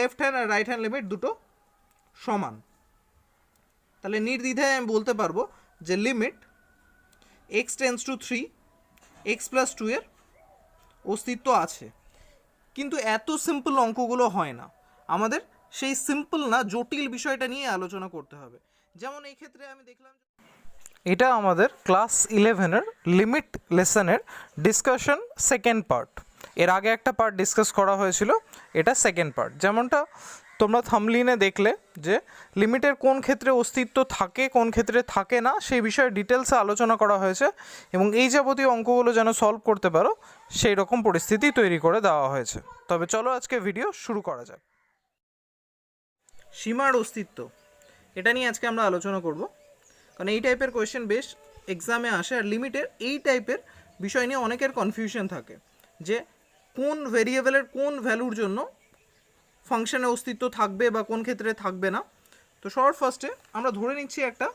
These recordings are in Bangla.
লেফট হ্যান্ড আর রাইট হ্যান্ড লিমিট দুটো সমান। তাহলে নির্দ্বিধায় আমি বলতে পারবো যে limit x tends two 3 x plus 2 এর অস্তিত্ব আছে। কিন্তু এত সিম্পল অঙ্কগুলো হয় না, আমাদের সেই সিম্পল না জটিল বিষয়টা নিয়ে আলোচনা করতে হবে। যেমন এই ক্ষেত্রে আমি দেখলাম এটা আমাদের ক্লাস 11-এর লিমিট লেসনের ডিসকাশন সেকেন্ড পার্ট। এর আগে একটা পার্ট ডিসকাস করা হয়েছিল, এটা সেকেন্ড পার্ট। যেমনটা তোমরা থাম্বনেইলে দেখলে যে লিমিটের কোন ক্ষেত্রে অস্তিত্ব থাকে কোন ক্ষেত্রে থাকে না সেই বিষয়ে ডিটেলসে আলোচনা করা হয়েছে, এবং এই যাবতীয় অঙ্কগুলো যেন সলভ করতে পারো সেই রকম পরিস্থিতি তৈরি করে দেওয়া হয়েছে। তবে চলো আজকে ভিডিও শুরু করা যাক। সীমার অস্তিত্ব, এটা নিয়ে আজকে আমরা আলোচনা করব, কারণ এই টাইপের কোয়েশ্চেন বেশ এক্সামে আসে। আর লিমিটের এই টাইপের বিষয় নিয়ে অনেকের কনফিউশন থাকে যে কোন ভেরিয়েবলের কোন ভ্যালুর জন্য ফাংশনের অস্তিত্ব থাকবে বা কোন ক্ষেত্রে থাকবে না। তো সবার ফার্স্টে আমরা ধরে নিচ্ছি একটা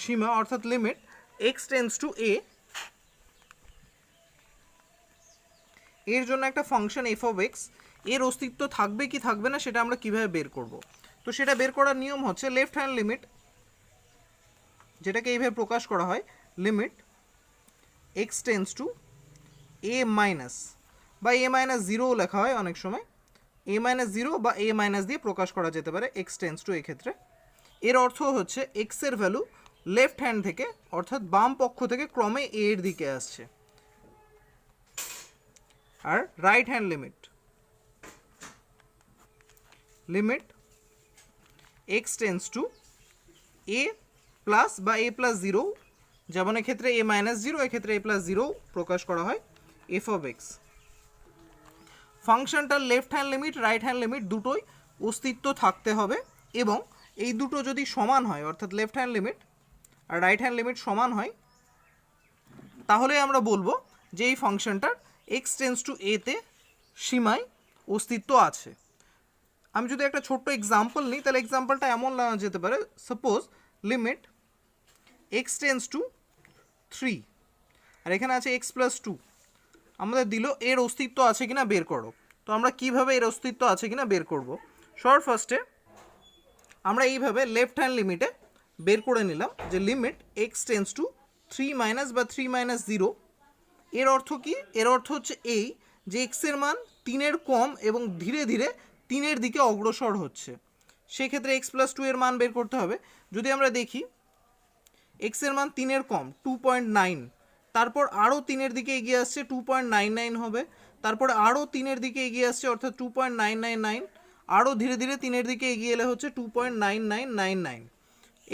সীমা অর্থাৎ লিমিট এক্স টেন্স টু এ, এর জন্য একটা ফাংশন এফ অফ এক্স, এর অস্তিত্ব থাকবে কি থাকবে না সেটা আমরা কিভাবে বের করব। তো সেটা বের করার নিয়ম হচ্ছে লেফট হ্যান্ড লিমিট, যেটাকে এইভাবে প্রকাশ করা হয় limit x tends to A minus, বা এ মাইনাস জিরোও লেখা হয় অনেক সময়, এ মাইনাস জিরো বা এ মাইনাস দিয়ে প্রকাশ করা যেতে পারে এক্স টেন্স টু এ ক্ষেত্রে। এর অর্থ হচ্ছে এক্সের ভ্যালু লেফট হ্যান্ড থেকে অর্থাৎ বাম পক্ষ থেকে ক্রমে এ এর দিকে আসছে। আর right hand limit limit x tends to a plus বা এ প্লাস জিরো, যেমন এক্ষেত্রে এ মাইনাস জিরো, এক্ষেত্রে এ প্লাস জিরো প্রকাশ করা হয় এফ অফ এক্স। ফাংশনটার left hand limit right hand limit দুটোই অস্তিত্ব থাকতে হবে, এবং এই দুটো যদি সমান হয় অর্থাৎ লেফট হ্যান্ড লিমিট আর রাইট হ্যান্ড লিমিট সমান হয়, তাহলে আমরা বলবো যে এই ফাংশনটার এক্স টেন্স টু এতে সীমায় অস্তিত্ব আছে। আমি যদি একটা ছোট্ট এক্সাম্পল নিই তাহলে এক্সাম্পলটা এমন নেওয়া যেতে পারে, suppose limit x tends two 3 আর এখানে আছে এক্স প্লাস 2, আমাদের দিল এর অস্তিত্ব আছে কিনা বের করো। তো আমরা কিভাবে এর অস্তিত্ব আছে কিনা বের করব, সবার ফার্স্টে আমরা এইভাবে লেফট হ্যান্ড লিমিটে বের করে নিলাম যে limit x tends two 3 minus বা 3 মাইনাস 0। এর অর্থ কি? এর অর্থ হচ্ছে এই যে এক্সের মান 3-এর কম এবং ধীরে ধীরে 3-এর দিকে অগ্রসর হচ্ছে। সেক্ষেত্রে এক্স প্লাস 2 এর মান বের করতে হবে। যদি আমরা দেখি এক্সের মান 3-এর কম 2.9, তারপর আরও 3-এর দিকে এগিয়ে আসছে 2.99 হবে, তারপরে আরও 3-এর দিকে এগিয়ে আসছে অর্থাৎ 2.999, আরও ধীরে ধীরে 3-এর দিকে এগিয়ে এলে হচ্ছে 2.9999।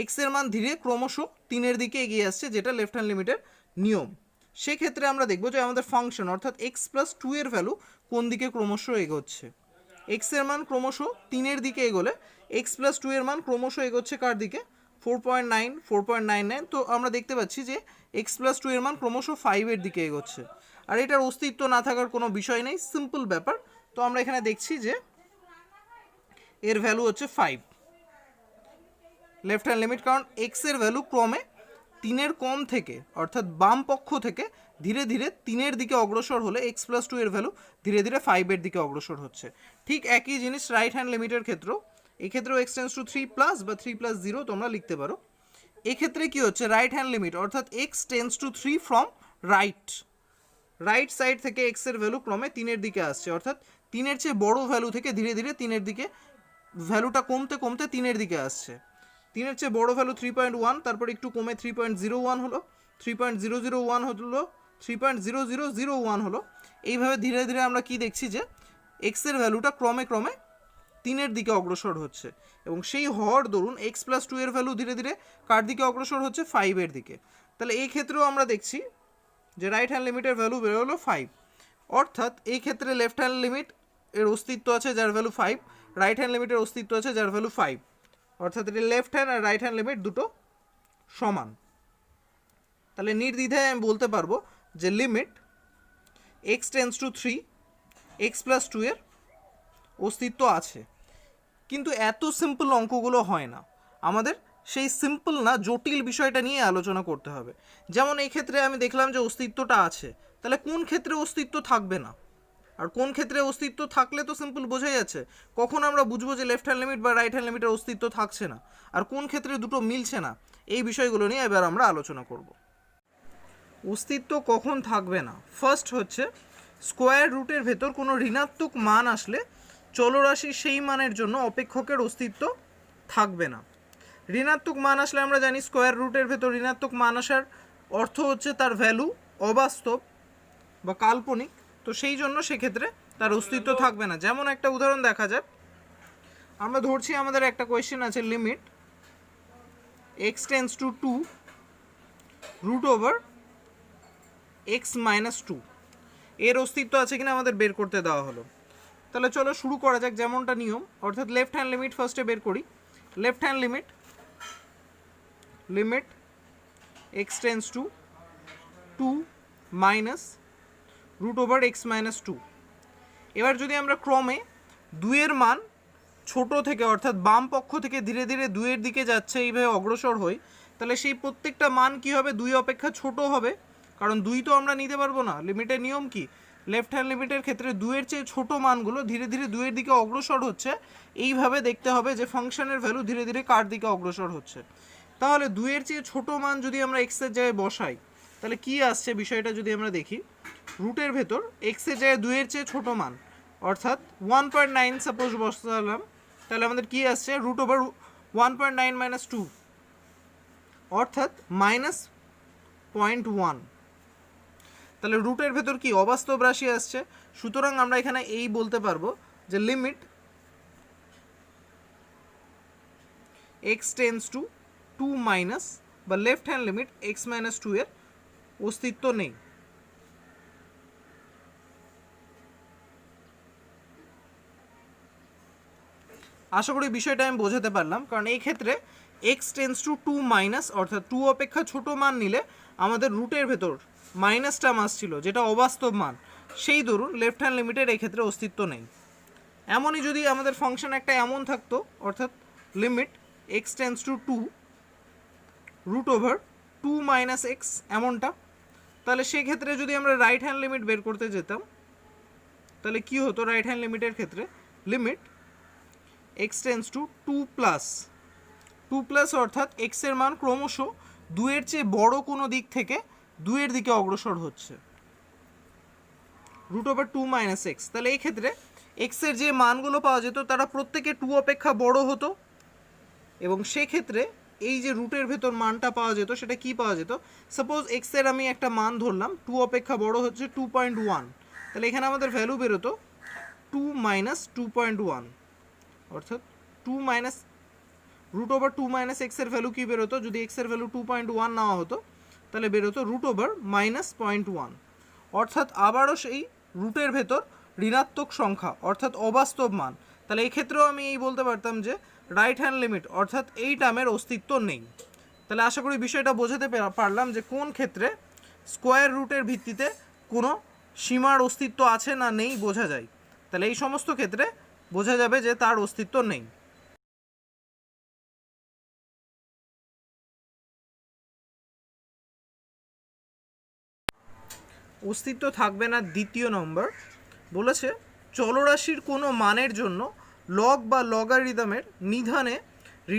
এক্সের মান ধীরে ক্রমশ 3-এর দিকে এগিয়ে আসছে, যেটা লেফট হ্যান্ড লিমিটের নিয়ম। সেক্ষেত্রে আমরা দেখব যে আমাদের ফাংশন অর্থাৎ এক্স প্লাস 2 এর ভ্যালু কোন দিকে ক্রমশ এগোচ্ছে। এক্সের মান ক্রমশ 3-এর দিকে এগোলে এক্স প্লাস 2 এর মান ক্রমশ এগোচ্ছে কার দিকে? 4.9 4.99। তো আমরা দেখতে পাচ্ছি যে এক্স প্লাস 2 এর মান ক্রমশ 5-এর দিকে এগোচ্ছে। আর এটার অস্তিত্ব না থাকার কোনো বিষয় নেই, সিম্পল ব্যাপার। তো আমরা এখানে দেখছি যে এর ভ্যালু হচ্ছে 5 লেফট হ্যান্ড লিমিট, কারণ এক্সের ভ্যালু ক্রমে 3-এর কম থেকে অর্থাৎ বাম পক্ষ থেকে ধীরে ধীরে 3-এর দিকে অগ্রসর হলে এক্স প্লাস 2 এর ভ্যালু ধীরে ধীরে 5-এর দিকে অগ্রসর হচ্ছে। ঠিক একই জিনিস রাইট হ্যান্ড লিমিটের ক্ষেত্রেও, এক্ষেত্রেও এক্স টেন্স টু 3 প্লাস বা 3 প্লাস 0 তোমরা লিখতে পারো। এক্ষেত্রে কি হচ্ছে রাইট হ্যান্ড লিমিট অর্থাৎ x tends two 3 from right side থেকে এক্সের ভ্যালু ক্রমে 3-এর দিকে আসছে, অর্থাৎ 3-এর চেয়ে বড় ভ্যালু থেকে ধীরে ধীরে 3-এর দিকে ভ্যালুটা কমতে কমতে 3-এর দিকে আসছে। 3-এর চেয়ে বড় ভ্যালু 3.1, তারপর একটু কমে 3.01 হলো, 3.001 হলো, 3.0001 হলো। এইভাবে ধীরে ধীরে আমরা কি দেখছি যে এক্সের ভ্যালুটা ক্রমে ক্রমে 3-এর দিকে অগ্রসর হচ্ছে, এবং সেই হওয়ার দরুন এক্স প্লাস 2 এর ভ্যালু ধীরে ধীরে কার দিকে অগ্রসর হচ্ছে? 5-এর দিকে। তাহলে এই ক্ষেত্রেও আমরা দেখছি যে রাইট হ্যান্ড লিমিটের ভ্যালু বের হলো 5, অর্থাৎ এই ক্ষেত্রে লেফট হ্যান্ড লিমিট এর অস্তিত্ব আছে যার ভ্যালু 5, রাইট হ্যান্ড লিমিটের অস্তিত্ব আছে যার ভ্যালু 5, অর্থাৎ এটা লেফট হ্যান্ড আর রাইট হ্যান্ড লিমিট দুটো সমান। তাহলে নির্দ্বিধায় আমি বলতে পারবো যে limit x tends two 3 x plus 2 এর অস্তিত্ব আছে। কিন্তু এত সিম্পল অঙ্কগুলো হয় না, আমাদের সেই সিম্পল না জটিল বিষয়টা নিয়ে আলোচনা করতে হবে। যেমন এই ক্ষেত্রে আমি দেখলাম যে অস্তিত্বটা আছে, তাহলে কোন ক্ষেত্রে অস্তিত্ব থাকবে না? আর কোন ক্ষেত্রে অস্তিত্ব থাকলে তো সিম্পল বোঝাই যাচ্ছে, কখন আমরা বুঝবো যে লেফট হ্যান্ড লিমিট বা রাইট হ্যান্ড লিমিটের অস্তিত্ব থাকছে না, আর কোন ক্ষেত্রে দুটো মিলছে না, এই বিষয়গুলো নিয়ে এবার আমরা আলোচনা করব। অস্তিত্ব কখন থাকবে না? ফার্স্ট হচ্ছে স্কোয়ার রুটের ভেতর কোনো ঋণাত্মক মান আসলে চলরাশির সেই মানের জন্য অপেক্ষকের অস্তিত্ব থাকবে না। ঋণাত্মক মান আসলে আমরা জানি স্কোয়ার রুটের ভেতর ঋণাত্মক মান আসার অর্থ হচ্ছে তার ভ্যালু অবাস্তব বা কাল্পনিক, তো সেই জন্য সেক্ষেত্রে তার অস্তিত্ব থাকবে না। যেমন একটা উদাহরণ দেখা যাক, আমরা ধরছি আমাদের একটা কোয়েশ্চেন আছে limit x tends to 2 root over x minus 2, এর অস্তিত্ব আছে কিনা আমাদের বের করতে দেওয়া হলো। তাহলে চলো শুরু করা যাক যেমনটা নিয়ম, অর্থাৎ লেফট হ্যান্ড লিমিট ফার্স্টে বের করি। Left hand limit x tends to 2 minus root over x minus 2। এবার যদি আমরা ক্রমে 2 এর মান ছোট থেকে অর্থাৎ বাম পক্ষ থেকে ধীরে ধীরে 2 এর দিকে যাচ্ছে এইভাবে অগ্রসর হই, তাহলে সেই প্রত্যেকটা মান কি হবে? 2 অপেক্ষা ছোট হবে, কারণ 2 তো আমরা নিতে পারবো না। লিমিটের নিয়ম কি? লেফট হ্যান্ড লিমিটের ক্ষেত্রে 2 এর চেয়ে ছোট মানগুলো ধীরে ধীরে 2 এর দিকে অগ্রসর হচ্ছে, এইভাবে দেখতে হবে যে ফাংশনের ভ্যালু ধীরে ধীরে কার দিকে অগ্রসর হচ্ছে। তাহলে 2 এর চেয়ে ছোট মান যদি আমরা x এর জায়গায় বসাই, তাহলে কি আসছে বিষয়টা যদি আমরা দেখি, রুটের ভেতর x এর জায়গায় 2 এর চেয়ে ছোট মান অর্থাৎ 1.9 সাপোজ বসালাম, তাহলে আমাদের কি আসছে? রুট ওভার 1.9 মাইনাস 2 অর্থাৎ মাইনাস 0.1। তাহলে রুটের ভেতর কি অবাস্তব রাশি আসছে, সুতরাং আমরা এখানে এই বলতে পারবো যে limit x tends to 2 minus বা left hand limit x minus 2 এর অস্তিত্ব নেই। আশা করি বিষয়টা আমি বোঝাতে পারলাম, কারণ এই ক্ষেত্রে x টেন্স টু 2 মাইনাস অর্থাৎ 2 অপেক্ষা ছোট মান নিলে আমাদের রুটের ভেতর মাইনাস টার্ম আসছিল যেটা অবাস্তব মান, সেই দরুন লেফট হ্যান্ড লিমিটের এই ক্ষেত্রে অস্তিত্ব নেই। এমনই যদি আমাদের ফাংশন একটা এমন থাকতো অর্থাৎ limit x tends to 2 root over 2 minus x এমনটা, তাহলে সেক্ষেত্রে যদি আমরা রাইট হ্যান্ড লিমিট বের করতে যেতাম, তাহলে কি হতো? রাইট হ্যান্ড লিমিটের ক্ষেত্রে limit x tends to 2 plus অর্থাৎ x এর মান ক্রমশ 2 এর চেয়ে বড় কোনো দিক থেকে 2 এর দিকে অগ্রসর হচ্ছে, রুট ওভার 2 মাইনাস এক্স। তাহলে এই ক্ষেত্রে x এর যে মানগুলো পাওয়া যেত তারা প্রত্যেকে 2 অপেক্ষা বড় হতো, এবং সেক্ষেত্রে এই যে রুটের ভেতর মানটা পাওয়া যেত সেটা কি পাওয়া যেত? সাপোজ x এর আমি একটা মান ধরলাম 2 অপেক্ষা বড় হচ্ছে 2.1, তাহলে এখানে আমাদের ভ্যালু বেরোতো 2 মাইনাস 2.1 অর্থাৎ 2 minus root over 2 minus x এর ভ্যালু কি বেরোতো? যদি এক্স এর ভ্যালু 2.1 নেওয়া হতো তাহলে বেরোতো রুট ওভার মাইনাস 0.1, অর্থাৎ আবারও সেই রুটের ভেতর ঋণাত্মক সংখ্যা অর্থাৎ অবাস্তব মান। তাহলে এই ক্ষেত্রেও আমি এই বলতে পারতাম যে রাইট হ্যান্ড লিমিট অর্থাৎ এই টার্মের অস্তিত্ব নেই। তাহলে আশা করি বিষয়টা বোঝাতে পারলাম যে কোন ক্ষেত্রে স্কোয়ার রুটের ভিত্তিতে কোনো সীমার অস্তিত্ব আছে না নেই বোঝা যায়। তাহলে এই সমস্ত ক্ষেত্রে বোঝা যাবে যে তার অস্তিত্ব নেই। অস্তিত্ব থাকবে না দ্বিতীয় নম্বর বলেছে, চলরাশির কোনো মানের জন্য লগ বা লগারিদমের নিধানে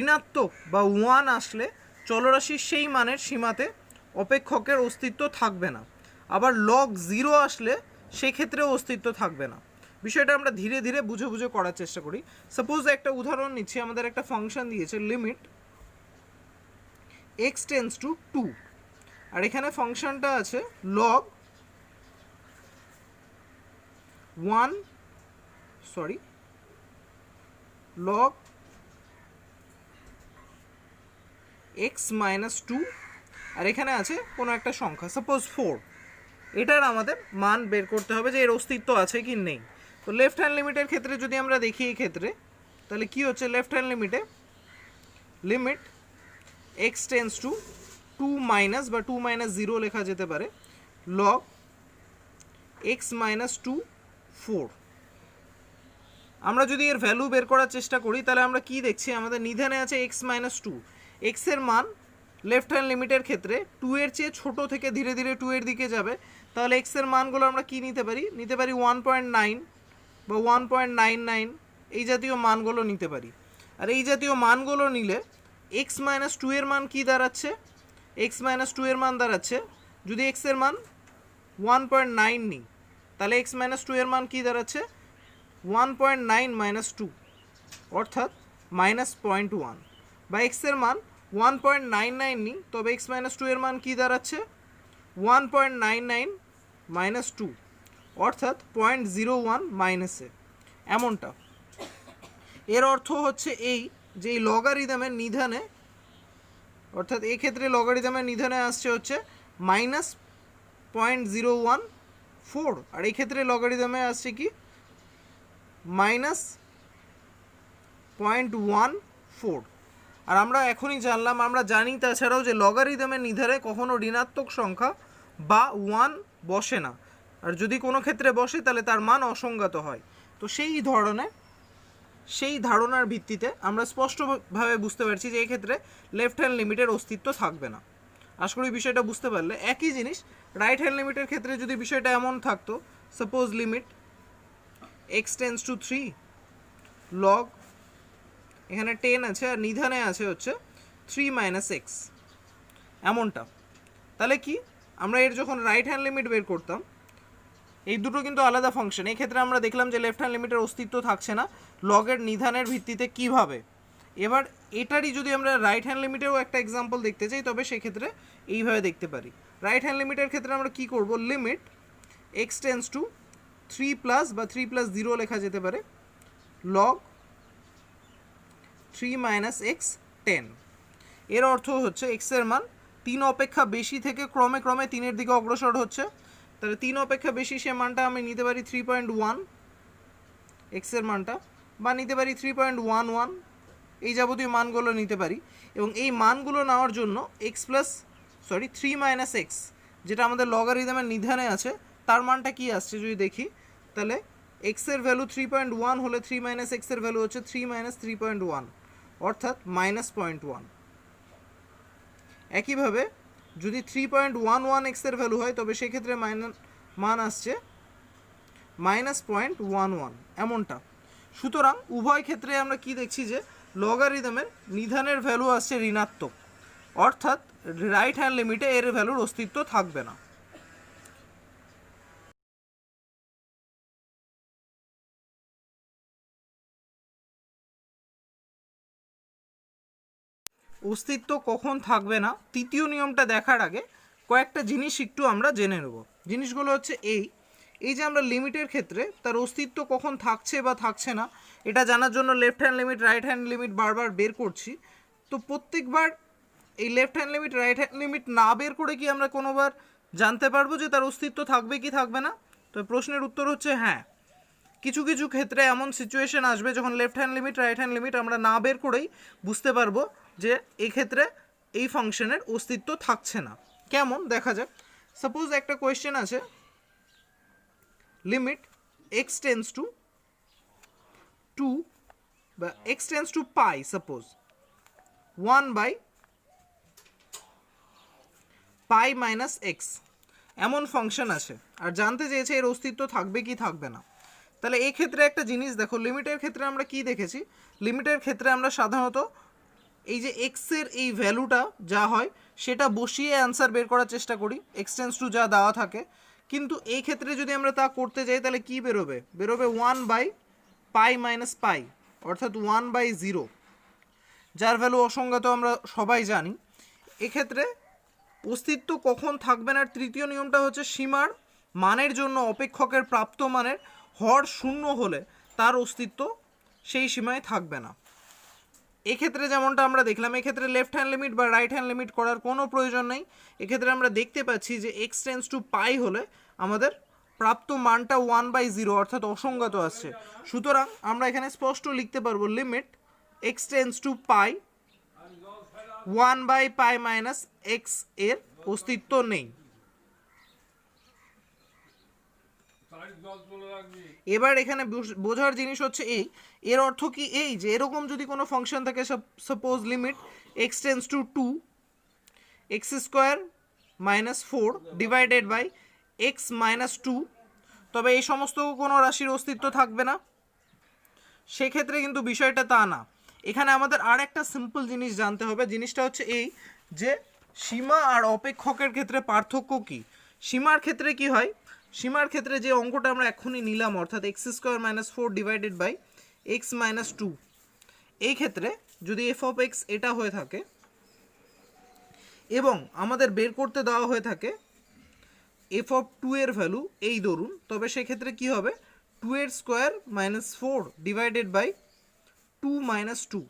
ঋণাত্মক বা 1 আসলে চলরাশির সেই মানের সীমাতে অপেক্ষকের অস্তিত্ব থাকবে না, আবার লগ 0 আসলে সেক্ষেত্রেও অস্তিত্ব থাকবে না। বিষয়টা আমরা ধীরে ধীরে বুঝে বুঝে করার চেষ্টা করি। সাপোজ একটা উদাহরণ নিচ্ছি, আমাদের একটা ফাংশন দিয়েছে লিমিট x টেন্স টু 2, আর এখানে ফাংশনটা আছে লগ log x মাইনাস 2, আর এখানে আছে কোনো একটা সংখ্যা সাপোজ 4। এটার আমাদের মান বের করতে হবে যে এর অস্তিত্ব আছে কি নেই। তো লেফট হ্যান্ড লিমিটের ক্ষেত্রে যদি আমরা দেখি এই ক্ষেত্রে, তাহলে কি হচ্ছে? লেফট হ্যান্ড লিমিটে limit x tends to 2 minus বা 2 মাইনাস 0 লেখা যেতে পারে log x মাইনাস 2 4। আমরা যদি এর ভ্যালু বের করার চেষ্টা করি তাহলে আমরা কি দেখছি? আমাদের নিধানে আছে x মাইনাস 2, এক্স এর মান লেফট হ্যান্ড লিমিটের ক্ষেত্রে 2 এর চেয়ে ছোট থেকে ধীরে ধীরে 2 এর দিকে যাবে, তাহলে এক্সের মানগুলো আমরা কি নিতে পারি? 1.9 বা 1.99 এই জাতীয় মানগুলো নিতে পারি। আর এই জাতীয় মানগুলো নিলে এক্স মাইনাস টু এর মান কী দাঁড়াচ্ছে? এক্স মাইনাস টু এর মান দাঁড়াচ্ছে, যদি এক্সের মান 1.9 নিই তাহলে এক্স মাইনাস টু এর মান কী দাঁড়াচ্ছে? 1.9 মাইনাস টু, অর্থাৎ -0.1। বা এক্সের মান 1.99 নিই, তবে এক্স মাইনাস টু এর মান কী দাঁড়াচ্ছে? 1.99 মাইনাস টু, অর্থাৎ 0.01 মাইনাসে, এমনটা। এর অর্থ হচ্ছে এই যে এই লগারিদমের নিধানে, অর্থাৎ এক্ষেত্রে লগারিদমের নিধানে আসছে হচ্ছে -0.014, আর এই ক্ষেত্রে লগারিদমে আসছে কি -0.14। আর আমরা এখনই জানলাম, আমরা জানি তাছাড়াও যে লগারিদমের নিধানে কখনো ঋণাত্মক সংখ্যা বা 1 বসে না, আর যদি কোনো ক্ষেত্রে বসে তাহলে তার মান অসংজ্ঞাত হয়। তো সেই ধারণার ভিত্তিতে আমরা স্পষ্টভাবে বুঝতে পারছি যে এক্ষেত্রে লেফট হ্যান্ড লিমিটের অস্তিত্ব থাকবে না। আশা করি বিষয়টা বুঝতে পারলে। একই জিনিস রাইট হ্যান্ড লিমিটের ক্ষেত্রে যদি বিষয়টা এমন থাকতো, suppose limit x tends two 3 log, এখানে 10 আছে আর নিধানে আছে হচ্ছে 3 মাইনাস এক্স, এমনটা, তাহলে কি আমরা এর যখন রাইট হ্যান্ড লিমিট বের করতাম, এই দুটো কিন্তু আলাদা ফাংশন। এই ক্ষেত্রে আমরা দেখলাম যে লেফট হ্যান্ড লিমিটের অস্তিত্ব থাকছে না লগের নিধানের ভিত্তিতে। কিভাবে? এবার এটারই যদি আমরা রাইট হ্যান্ড লিমিটেও একটা এক্সাম্পল দেখতে চাই, তবে সেক্ষেত্রে এইভাবে দেখতে পারি। রাইট হ্যান্ড লিমিটের ক্ষেত্রে আমরা কি করব? Limit x tends two 3 plus বা 3 প্লাস 0 লেখা যেতে পারে লগ 3 মাইনাস এক্স 10। এর অর্থ হচ্ছে এক্সের মান 3 অপেক্ষা বেশি থেকে ক্রমে ক্রমে 3-এর দিকে অগ্রসর হচ্ছে। তাহলে 3 অপেক্ষা বেশি সে মানটা আমি নিতে পারি 3.1 এক্সের মানটা, বা নিতে পারি 3.11, এই যাবতীয় মানগুলো নিতে পারি। এবং এই মানগুলো নেওয়ার জন্য থ্রি মাইনাস এক্স, যেটা আমাদের লগারিদমের নিধানে আছে, তার মানটা কি আসছে যদি দেখি, তাহলে এক্সের ভ্যালু 3.1 হলে 3 মাইনাস এক্সের ভ্যালু হচ্ছে 3 মাইনাস 3.1, অর্থাৎ -0.1। একইভাবে যদি 3.11 এক্সের ভ্যালু হয়, তবে সেক্ষেত্রে মান আসছে -0.11, এমনটা। সুতরাং উভয় ক্ষেত্রে আমরা কি দেখছি যে লগারিদমের নিধানের ভ্যালু আসছে ঋণাত্মক, অর্থাৎ রাইট হ্যান্ড লিমিটে এর ভ্যালুর অস্তিত্ব থাকবে না। অস্তিত্ব কখন থাকবে না, তৃতীয় নিয়মটা দেখার আগে কয়েকটা জিনিস একটু আমরা জেনে নেব। জিনিসগুলো হচ্ছে এই যে আমরা লিমিটের ক্ষেত্রে তার অস্তিত্ব কখন থাকছে বা থাকছে না, এটা জানার জন্য left hand limit right hand limit বারবার বের করছি। তো প্রত্যেকবার এই left hand limit right hand limit না বের করে কি আমরা কোনোবার জানতে পারবো যে তার অস্তিত্ব থাকবে কি থাকবে না? তো প্রশ্নের উত্তর হচ্ছে হ্যাঁ। কিছু কিছু ক্ষেত্রে এমন সিচুয়েশন আসবে যখন left hand limit right hand limit আমরা না বের করেই বুঝতে পারবো যে এই ক্ষেত্রে এই ফাংশনের অস্তিত্ব থাকছে না। কেমন দেখা যাক। সাপোজ একটা কোয়েশ্চেন আছে, লিমিট x টেন্স টু 2 বা x tends to pi, suppose 1/পাই মাইনাস এক্স, এমন ফাংশন আছে, আর জানতে চেয়েছে এর অস্তিত্ব থাকবে কি থাকবে না। তাহলে এই ক্ষেত্রে একটা জিনিস দেখো, লিমিটের ক্ষেত্রে আমরা কি দেখেছি? লিমিটের ক্ষেত্রে আমরা সাধারণত এই যে এক্সের এই ভ্যালুটা যা হয় সেটা বসিয়ে অ্যান্সার বের করার চেষ্টা করি, এক্স টেন্স টু যা দেওয়া থাকে। কিন্তু এই ক্ষেত্রে যদি আমরা তা করতে যাই তাহলে কি বেরোবে? 1/পাই মাইনাস পাই, অর্থাৎ 1/0, যার ভ্যালু অসংজ্ঞাত আমরা সবাই জানি। এক্ষেত্রে অস্তিত্ব কখন থাকবে না, তৃতীয় নিয়মটা হচ্ছে সীমার মানের জন্য অপেক্ষকের প্রাপ্ত মানের হর 0 হলে তার অস্তিত্ব সেই সীমায় থাকবে না। এক্ষেত্রে যেমনটা আমরা দেখলাম, এক্ষেত্রে লেফট হ্যান্ড লিমিট বা রাইট হ্যান্ড লিমিট করার কোনো প্রয়োজন নেই। এক্ষেত্রে আমরা দেখতে পাচ্ছি যে এক্স টেন্স টু পাই হলে আমাদের প্রাপ্ত মানটা 1/0, অর্থাৎ অসংজ্ঞাত আসছে। সুতরাং আমরা এখানে স্পষ্ট লিখতে পারবো limit x tends to pi 1/পাই মাইনাস এক্স এর অস্তিত্ব নেই। এবার এখানে বোঝার জিনিস হচ্ছে এর অর্থ কি এই যে এরকম যদি কোনো ফাংশন থাকে, suppose limit x tends to 2 x² - 4 divided by x minus two, তবে এই সমস্ত কোনো রাশির অস্তিত্ব থাকবে না। সেক্ষেত্রে কিন্তু বিষয়টা তা না। এখানে আমাদের আর একটা সিম্পল জিনিস জানতে হবে। জিনিসটা হচ্ছে এই যে সীমা আর অপেক্ষকের ক্ষেত্রে পার্থক্য কি। সীমার ক্ষেত্রে কি হয়, সীমার ক্ষেত্রে যে অঙ্কটা আমরা এখনই নিলাম, অর্থাৎ x square minus four divided by x minus two, এই ক্ষেত্রে যদি এফ অফ এক্স এটা হয়ে থাকে এবং আমাদের বের করতে দেওয়া হয়ে থাকে এফ অফ টু এর ভ্যালু এই ধরুন, তবে সেক্ষেত্রে কি হবে, টু এর square minus four divided by two minus two.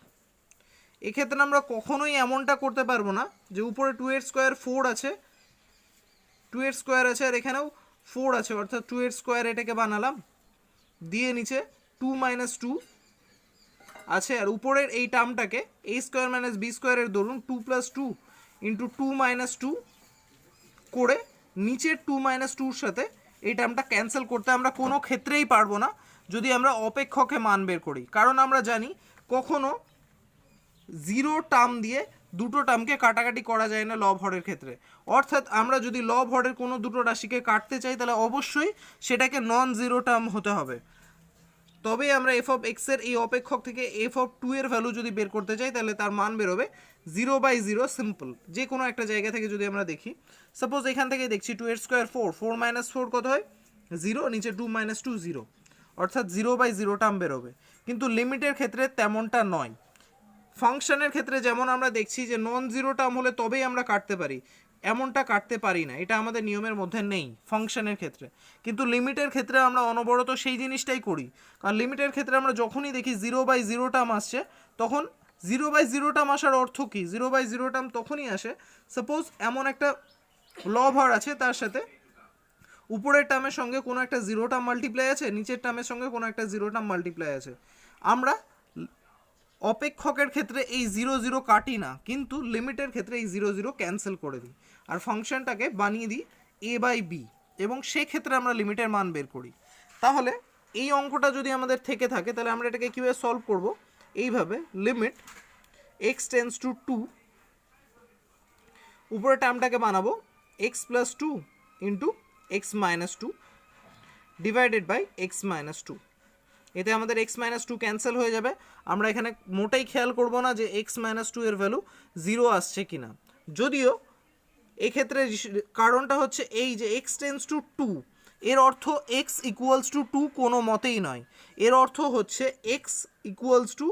এক্ষেত্রে আমরা কখনোই এমনটা করতে পারবো না যে উপরে টু এর স্কোয়ার ফোর আছে, টু এর স্কোয়ার আছে আর এখানেও ফোর আছে, অর্থাৎ টু এর স্কোয়ার এটাকে বানালাম, দিয়ে নিচে টু মাইনাস টু আছে, আর উপরের এই টার্মটাকে এ স্কোয়ার মাইনাস বি স্কোয়ারের ধরুন two plus two into two minus two করে নিচের টু মাইনাস টুর সাথে এই টার্মটা ক্যান্সেল করতে আমরা কোনো ক্ষেত্রেই পারবো না যদি আমরা অপেক্ষকে মান বের করি। কারণ আমরা জানি কখনো জিরো টার্ম দিয়ে দুটো টার্মকে কাটাকাটি করা যায় না লব হরের ক্ষেত্রে। অর্থাৎ আমরা যদি লব হরের কোনো দুটো রাশিকে কাটতে চাই তাহলে অবশ্যই সেটাকে নন জিরো টার্ম হতে হবে। তবেই আমরা এফ অফ এক্সের এই অপেক্ষক থেকে এফ অফ টু এর ভ্যালু যদি বের করতে চাই তাহলে তার মান বেরোবে জিরো বাই জিরো। সিম্পল, যে কোনো একটা জায়গা থেকে যদি আমরা দেখি, সাপোজ এখান থেকে দেখছি টু এর square four, four minus four কত হয় জিরো, নিচে টু মাইনাস টু জিরো, অর্থাৎ জিরো বাই জিরো টার্ম বেরোবে। কিন্তু লিমিটের ক্ষেত্রে তেমনটা নয়। ফাংশনের ক্ষেত্রে যেমন আমরা দেখছি যে নন জিরো টার্ম হলে তবেই আমরা কাটতে পারি, এমনটা কাটতে পারি না, এটা আমাদের নিয়মের মধ্যে নেই ফাংশনের ক্ষেত্রে। কিন্তু লিমিটের ক্ষেত্রে আমরা অনবরত সেই জিনিসটাই করি, কারণ লিমিটের ক্ষেত্রে আমরা যখনই দেখি জিরো বাই জিরো টার্ম আসছে, তখন জিরো বাই জিরো টার্ম আসার অর্থ কী, জিরো বাই জিরো টার্ম তখনই আসে সাপোজ এমন একটা লব হর আছে, তার সাথে উপরের টার্মের সঙ্গে কোনো একটা জিরো টার্ম মাল্টিপ্লাই আছে, নিচের টার্মের সঙ্গে কোনো একটা জিরো টার্ম মাল্টিপ্লাই আছে। আমরা অপেক্ষকের ক্ষেত্রে এই জিরো জিরো কাটি না, কিন্তু লিমিটের ক্ষেত্রে এই জিরো জিরো ক্যান্সেল করে দিই আর ফাংশনটাকে বানিয়ে দিই এ বাই বি, এবং সেক্ষেত্রে আমরা লিমিটের মান বের করি। তাহলে এই অঙ্কটা যদি আমাদের থেকে থাকে তাহলে আমরা এটাকে কীভাবে সলভ করব, এইভাবে limit x tends to two, উপরের টার্মটাকে বানাবো x plus two into x minus two divided by x minus two. এতে আমাদের এক্স মাইনাস টু ক্যান্সেল হয়ে যাবে। আমরা এখানে মোটেই খেয়াল করব না যে এক্স মাইনাস টু এর ভ্যালু জিরো আসছে কিনা, যদিও এক্ষেত্রে কারণটা হচ্ছে এই যে এক্স টেন্স টু টু, এর অর্থ এক্স ইকুয়ালস টু টু কোনো মতেই নয়। এর অর্থ হচ্ছে এক্স ইকুয়ালস টু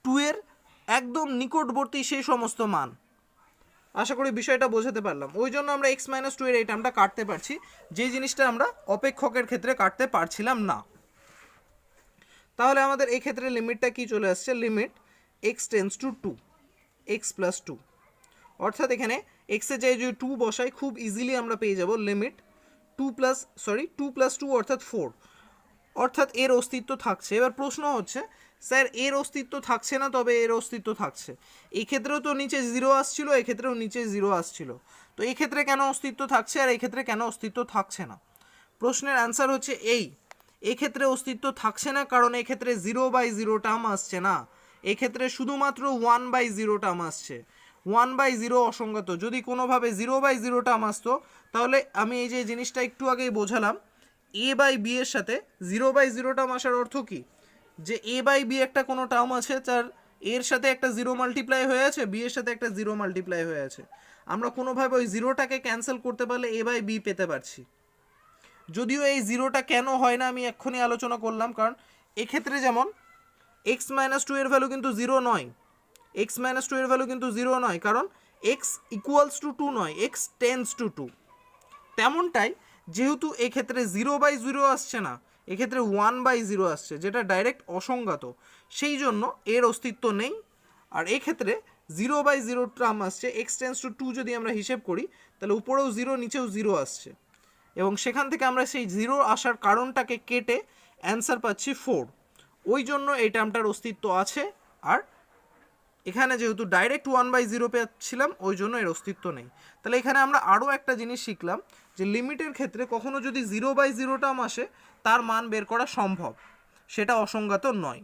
টু এর একদম নিকটবর্তী সেই সমস্ত মান। আশা করি বিষয়টা বোঝাতে পারলাম। ওই জন্য আমরা এক্স মাইনাস টু এর এই টার্মটা কাটতে পারছি, যে জিনিসটা আমরা অপেক্ষকের ক্ষেত্রে কাটতে পারছিলাম না। তাহলে আমাদের এই ক্ষেত্রে লিমিটটা কি চলে আসছে, limit x tends to two x plus two, অর্থাৎ এখানে এক্সের জায়গায় যদি টু বসাই খুব ইজিলি আমরা পেয়ে যাব লিমিট টু প্লাস টু অর্থাৎ ফোর, অর্থাৎ এর অস্তিত্ব থাকছে। এবার প্রশ্ন হচ্ছে স্যার এর অস্তিত্ব থাকছে না, তবে এর অস্তিত্ব থাকছে। এই ক্ষেত্রেও তো নিচে জিরো আসছিল, এক্ষেত্রেও নিচে জিরো আসছিল, তো এই ক্ষেত্রে কেন অস্তিত্ব থাকছে আর এই ক্ষেত্রে কেন অস্তিত্ব থাকছে না? প্রশ্নের অ্যান্সার হচ্ছে এক্ষেত্রে অস্তিত্ব থাকছে না কারণ এক্ষেত্রে জিরো বাই জিরো টার্ম আসছে না, এক্ষেত্রে শুধুমাত্র ওয়ান বাই জিরো টার্ম আসছে। ওয়ান বাই জিরো অসংগত, যদি কোনোভাবে জিরো বাই জিরো টার্ম আসতো তাহলে আমি এই যে জিনিসটা একটু আগেই বোঝালাম, এ বাই বি এর সাথে জিরো বাই জিরো টার্ম আসার অর্থ কি, যে এ বাই বি একটা কোনো টার্ম আছে তার এর সাথে একটা জিরো মাল্টিপ্লাই হয়ে আছে, বি এর সাথে একটা জিরো মাল্টিপ্লাই হয়ে আছে, আমরা কোনোভাবে ওই জিরোটাকে ক্যান্সেল করতে পারলে এ বাই বি পেতে পারছি। যদিও এই জিরোটা কেন হয় না আমি এক্ষুনি আলোচনা করলাম, কারণ এক্ষেত্রে যেমন এক্স মাইনাস টু এর ভ্যালু কিন্তু জিরো নয়, এক্স মাইনাস টু এর ভ্যালু কিন্তু জিরো নয়, কারণ এক্স ইকুয়ালস টু টু নয়, এক্স টেন্স টু টু। তেমনটাই যেহেতু এক্ষেত্রে জিরো বাই জিরো আসছে না, এক্ষেত্রে ওয়ান বাই জিরো আসছে, যেটা ডাইরেক্ট অসংগত, সেই জন্য এর অস্তিত্ব নেই। আর এক্ষেত্রে জিরো বাই জিরো টার্ম আসছে, এক্স টেন্স টু টু যদি আমরা হিসেব করি তাহলে উপরেও জিরো নিচেও জিরো আসছে, এবং সেখান থেকে আমরা সেই জিরো আসার কারণটাকে কেটে অ্যান্সার পাচ্ছি ফোর। ওই জন্য এই টার্মটার অস্তিত্ব আছে, আর এখানে যেহেতু ডাইরেক্ট ওয়ান বাই জিরো পেয়েছিলাম ওই জন্য এর অস্তিত্ব নেই। তাহলে এখানে আমরা আরও একটা জিনিস শিখলাম যে লিমিটের ক্ষেত্রে কখনো যদি জিরো বাই জিরো টার্ম আসে তার মান বের করা সম্ভব, সেটা অসংগত নয়।